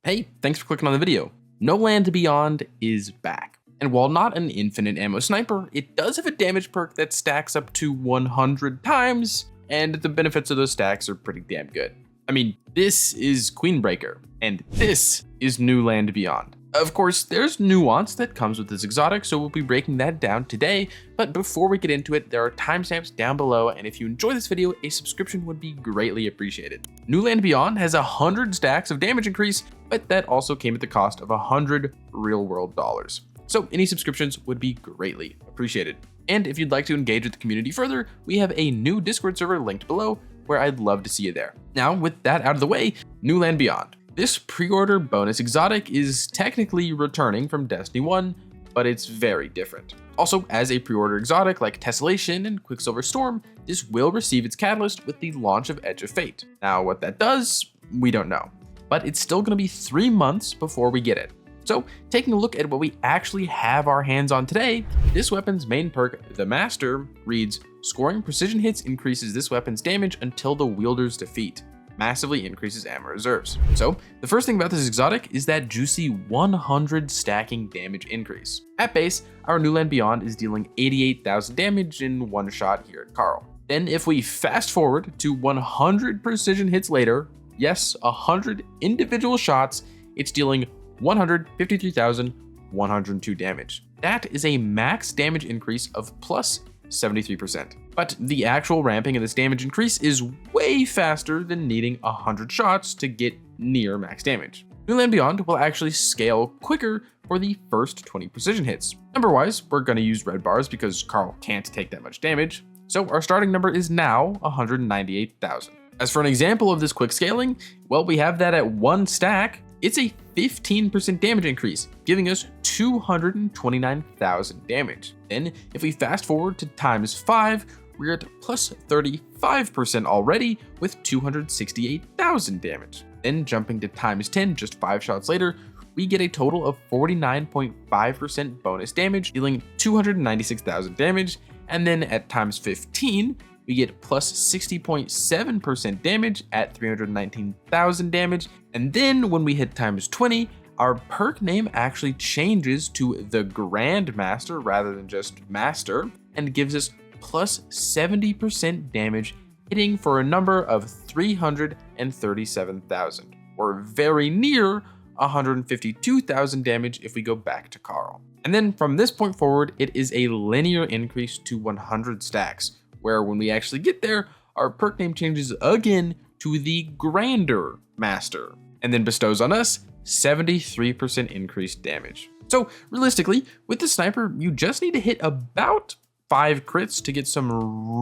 Hey, thanks for clicking on the video. No Land Beyond is back. And while not an infinite ammo sniper, it does have a damage perk that stacks up to 100 times, and the benefits of those stacks are pretty damn good. I mean, this is Queenbreaker, and this is New Land Beyond. Of course, there's nuance that comes with this exotic, so we'll be breaking that down today, but before we get into it, there are timestamps down below, and if you enjoy this video, a subscription would be greatly appreciated. New Land Beyond has 100 stacks of damage increase, but that also came at the cost of 100 real-world dollars. So any subscriptions would be greatly appreciated. And if you'd like to engage with the community further, we have a new Discord server linked below, where I'd love to see you there. Now, with that out of the way, New Land Beyond. This pre-order bonus exotic is technically returning from Destiny 1, but it's very different. Also, as a pre-order exotic like Tessellation and Quicksilver Storm, this will receive its catalyst with the launch of Edge of Fate. Now, what that does, we don't know, but it's still going to be 3 months before we get it. So, taking a look at what we actually have our hands on today, this weapon's main perk, the Master, reads, scoring precision hits increases this weapon's damage until the wielder's defeat. Massively increases ammo reserves. So, the first thing about this exotic is that juicy 100 stacking damage increase. At base, our New Land Beyond is dealing 88,000 damage in one shot here at Carl. Then if we fast forward to 100 precision hits later, yes, 100 individual shots, it's dealing 153,102 damage. That is a max damage increase of plus 73%. But the actual ramping of this damage increase is way faster than needing 100 shots to get near max damage. New Land Beyond will actually scale quicker for the first 20 precision hits. Number-wise, we're going to use red bars because Carl can't take that much damage, so our starting number is now 198,000. As for an example of this quick scaling, well, we have that at 1 stack. It's a 15% damage increase, giving us 229,000 damage. Then, if we fast forward to times 5, we're at plus 35% already with 268,000 damage. Then jumping to times 10 just 5 shots later, we get a total of 49.5% bonus damage, dealing 296,000 damage, and then at times 15, we get plus 60.7% damage at 319,000 damage, and then when we hit times 20, our perk name actually changes to the Grandmaster rather than just Master, and gives us plus 70% damage, hitting for a number of 337,000, or very near 152,000 damage if we go back to Carl. And then from this point forward, it is a linear increase to 100 stacks, where when we actually get there, our perk name changes again to the Grander Master, and then bestows on us 73% increased damage. So realistically, with the sniper, you just need to hit about 5 crits to get some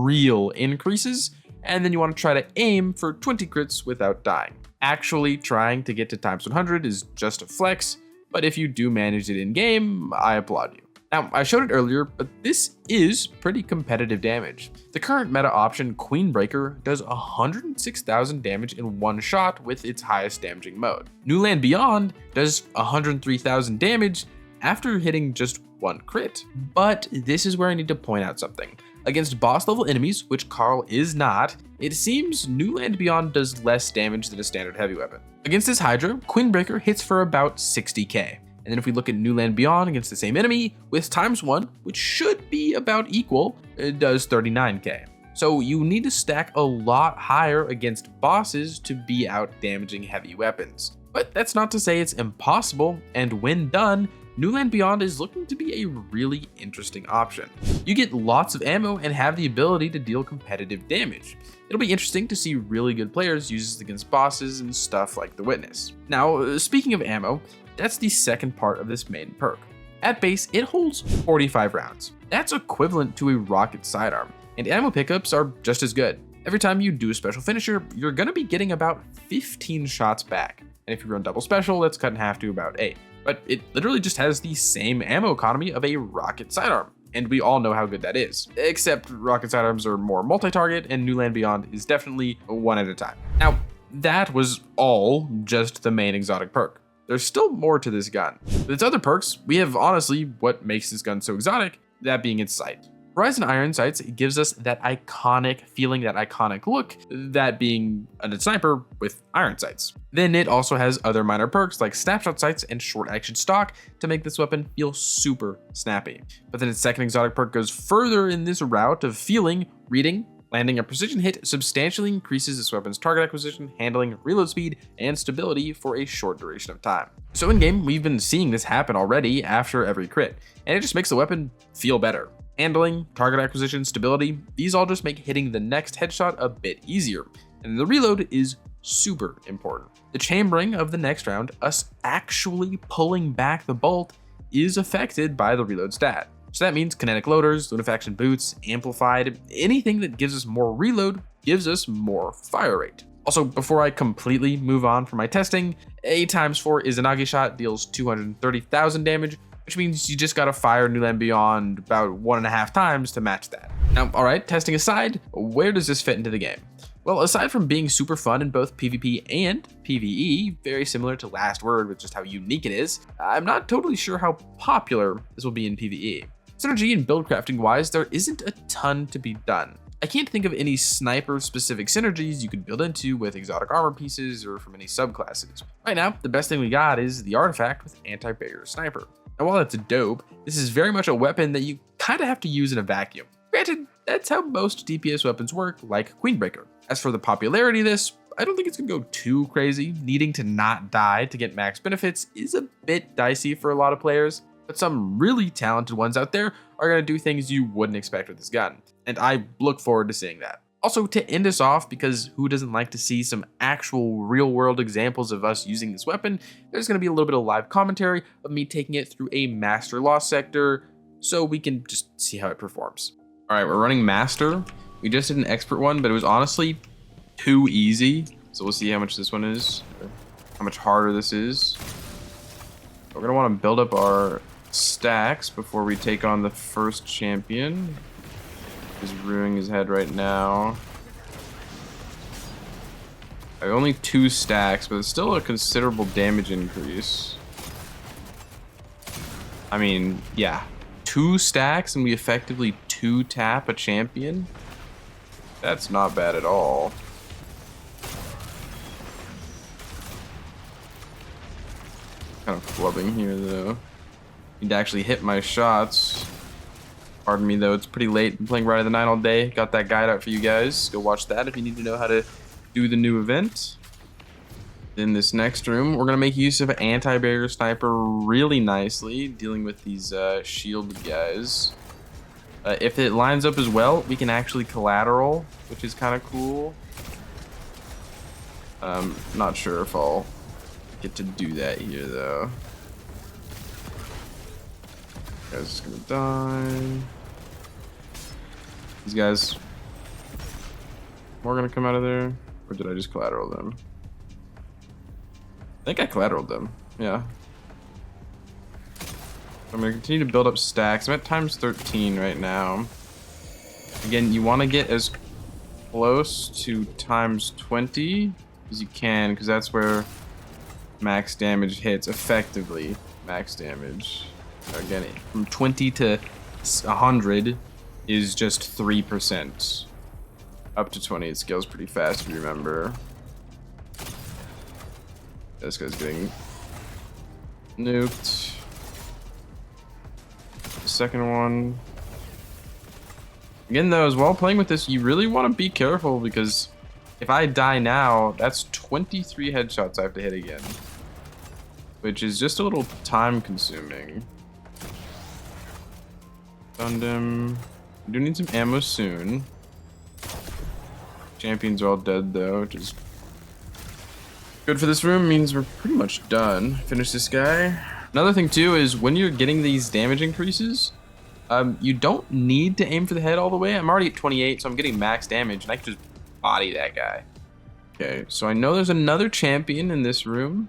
real increases, and then you want to try to aim for 20 crits without dying. Actually trying to get to times 100 is just a flex, but if you do manage it in game, I applaud you. Now, I showed it earlier, but this is pretty competitive damage. The current meta option, Queenbreaker, does 106,000 damage in one shot with its highest damaging mode. New Land Beyond does 103,000 damage after hitting just 1 crit. But this is where I need to point out something. Against boss level enemies, which Carl is not, it seems New Land Beyond does less damage than a standard heavy weapon. Against this Hydra, Queenbreaker hits for about 60k. And then if we look at New Land Beyond against the same enemy, with times 1, which should be about equal, it does 39k. So you need to stack a lot higher against bosses to be out damaging heavy weapons. But that's not to say it's impossible, and when done, New Land Beyond is looking to be a really interesting option. You get lots of ammo and have the ability to deal competitive damage. It'll be interesting to see really good players use this against bosses and stuff like the Witness. Now, speaking of ammo, that's the second part of this main perk. At base, it holds 45 rounds. That's equivalent to a rocket sidearm, and ammo pickups are just as good. Every time you do a special finisher, you're gonna be getting about 15 shots back. And if you run double special, that's cut in half to about 8. But it literally just has the same ammo economy of a rocket sidearm, and we all know how good that is. Except rocket sidearms are more multi-target, and New Land Beyond is definitely one at a time. Now, that was all just the main exotic perk. There's still more to this gun. With its other perks, we have honestly what makes this gun so exotic, that being its sight. Horizon Iron Sights gives us that iconic feeling, that iconic look, that being a sniper with iron sights. Then it also has other minor perks like snapshot sights and short action stock to make this weapon feel super snappy. But then its second exotic perk goes further in this route of feeling, reading, landing a precision hit substantially increases this weapon's target acquisition, handling, reload speed, and stability for a short duration of time. So in game, we've been seeing this happen already after every crit, and it just makes the weapon feel better. Handling, target acquisition, stability, these all just make hitting the next headshot a bit easier, and the reload is super important. The chambering of the next round, us actually pulling back the bolt, is affected by the reload stat. So that means kinetic loaders, lunafaction boots, amplified, anything that gives us more reload gives us more fire rate. Also, before I completely move on from my testing, a ×4 Izanagi shot deals 230,000 damage, which means you just gotta fire New Land Beyond about 1.5 times to match that. Now, alright, testing aside, where does this fit into the game? Well, aside from being super fun in both PvP and PvE, very similar to Last Word with just how unique it is, I'm not totally sure how popular this will be in PvE. Synergy and build crafting wise, there isn't a ton to be done. I can't think of any sniper specific synergies you could build into with exotic armor pieces or from any subclasses. Right now, the best thing we got is the artifact with anti-barrier sniper. Now while that's dope, this is very much a weapon that you kind of have to use in a vacuum. Granted, that's how most DPS weapons work, like Queenbreaker. As for the popularity of this, I don't think it's gonna go too crazy. Needing to not die to get max benefits is a bit dicey for a lot of players, but some really talented ones out there are gonna do things you wouldn't expect with this gun, and I look forward to seeing that. Also, to end us off, because who doesn't like to see some actual real-world examples of us using this weapon, there's going to be a little bit of live commentary of me taking it through a Master Loss sector, so we can just see how it performs. Alright, we're running Master. We just did an Expert one, but it was honestly too easy, so we'll see how much this one is, how much harder this is. We're going to want to build up our stacks before we take on the first champion. Is ruining his head right now. I have only 2 stacks, but it's still a considerable damage increase. I mean, yeah. 2 stacks and we effectively 2-tap a champion? That's not bad at all. Kind of flubbing here though. Need to actually hit my shots. Pardon me though, it's pretty late. Been playing Ride of the Night all day. Got that guide out for you guys. Go watch that if you need to know how to do the new event. In this next room, we're gonna make use of anti-barrier sniper really nicely, dealing with these shield guys. If it lines up as well, we can actually collateral, which is kind of cool. Not sure if I'll get to do that here though. Guy's just gonna die. These guys more gonna come out of there, or did I just collateral them? I think I collateraled them. Yeah. I'm gonna continue to build up stacks. I'm at ×13 right now. Again, you want to get as close to ×20 as you can, because that's where max damage hits. Effectively, max damage. Again, from 20 to 100 is just 3%. Up to 20, it scales pretty fast if you remember. This guy's getting nuked. The second one. Again though, as well, playing with this, you really want to be careful, because if I die now, that's 23 headshots I have to hit again. Which is just a little time consuming. Stunned him. We do need some ammo soon. Champions are all dead though, which is good for this room. Means we're pretty much done. Finish this guy. Another thing too is when you're getting these damage increases, you don't need to aim for the head all the way. I'm already at 28, so I'm getting max damage, and I can just body that guy. Okay, so I know there's another champion in this room,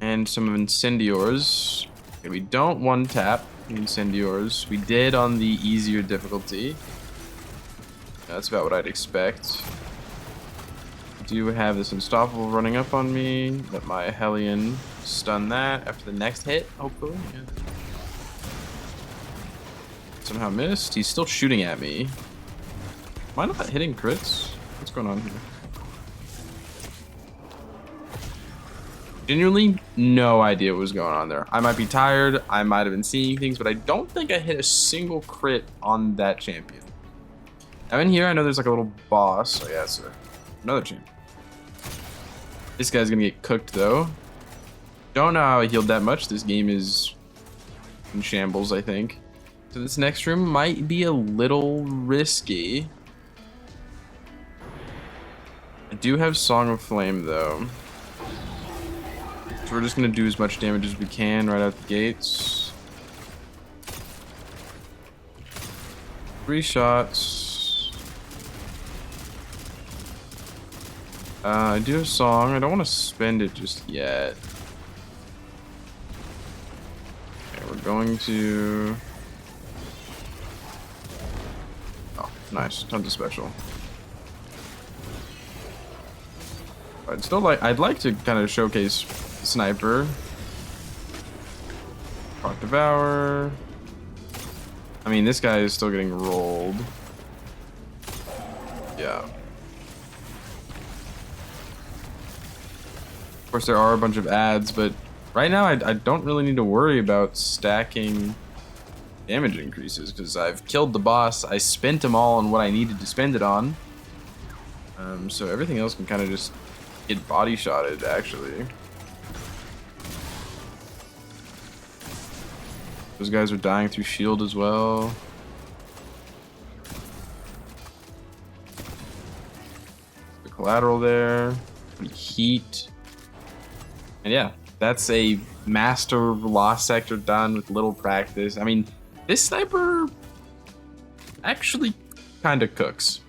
and some incendiors. Okay, we don't 1-tap incendiors. We did on the easier difficulty. That's about what I'd expect. I do have this unstoppable running up on me. Let my Hellion stun that after the next hit, hopefully. Yeah. Somehow missed. He's still shooting at me. Am I not hitting crits? What's going on here? Genuinely, no idea what was going on there. I might be tired. I might have been seeing things, but I don't think I hit a single crit on that champion. Now in here, I know there's like a little boss. Oh yeah, it's another champion. This guy's gonna get cooked though. Don't know how I healed that much. This game is in shambles, I think. So this next room might be a little risky. I do have Song of Flame though. So we're just gonna do as much damage as we can right out the gates. 3 shots. I do have Song. I don't want to spend it just yet. Okay, we're going to... Oh, nice. Tons of special. I'd like to kind of showcase Sniper. Proc Devour. I mean, this guy is still getting rolled. Yeah. Of course, there are a bunch of ads, but right now I don't really need to worry about stacking damage increases because I've killed the boss. I spent them all on what I needed to spend it on. So everything else can kind of just get body shotted, actually. Those guys are dying through shield as well. The collateral there. Heat. And yeah, that's a master lost sector done with little practice. I mean, this sniper actually kind of cooks.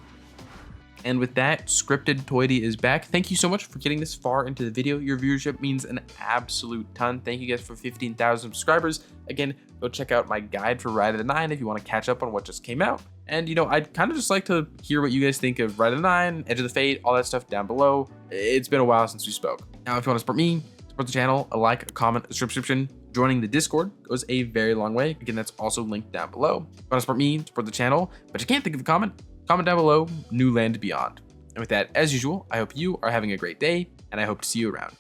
And with that, Scripted Toity is back. Thank you so much for getting this far into the video. Your viewership means an absolute ton. Thank you guys for 15,000 subscribers. Again, go check out my guide for Ride of the 9 if you want to catch up on what just came out. And, you know, I'd kind of just like to hear what you guys think of Ride of the 9, Edge of the Fate, all that stuff down below. It's been a while since we spoke. Now, if you want to support me, support the channel, a like, a comment, a subscription, joining the Discord goes a very long way. Again, that's also linked down below. If you want to support me, support the channel, but you can't think of a comment down below, New Land Beyond. And with that, as usual, I hope you are having a great day, and I hope to see you around.